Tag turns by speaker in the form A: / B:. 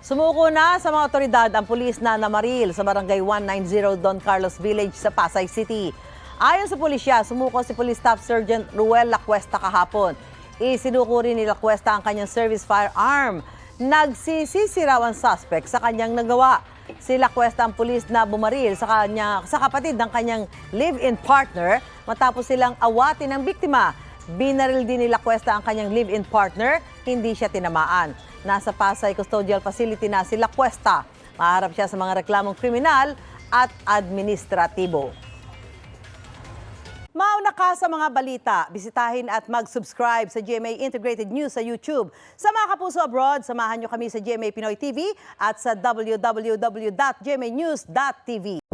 A: Sumuko na sa mga otoridad ang pulis na namaril sa barangay 190 Don Carlos Village sa Pasay City. Ayon sa pulisya, sumuko si Police Staff Sergeant Ruel Lacuesta kahapon. Isinuko rin ni Lacuesta ang kanyang service firearm. Nagsisisi raw ang suspect sa kanyang nagawa. Si Lacuesta ang pulis na bumaril sa kapatid ng kanyang live-in partner matapos silang awatin ng biktima. Binaril din ni Lacuesta ang kanyang live-in partner, hindi siya tinamaan. Nasa Pasay Custodial Facility na si Lacuesta. Maharap siya sa mga reklamong kriminal at administratibo. Mauna ka sa mga balita. Bisitahin at mag-subscribe sa GMA Integrated News sa YouTube. Sa mga kapuso abroad, samahan nyo kami sa GMA Pinoy TV at sa www.gmanews.tv.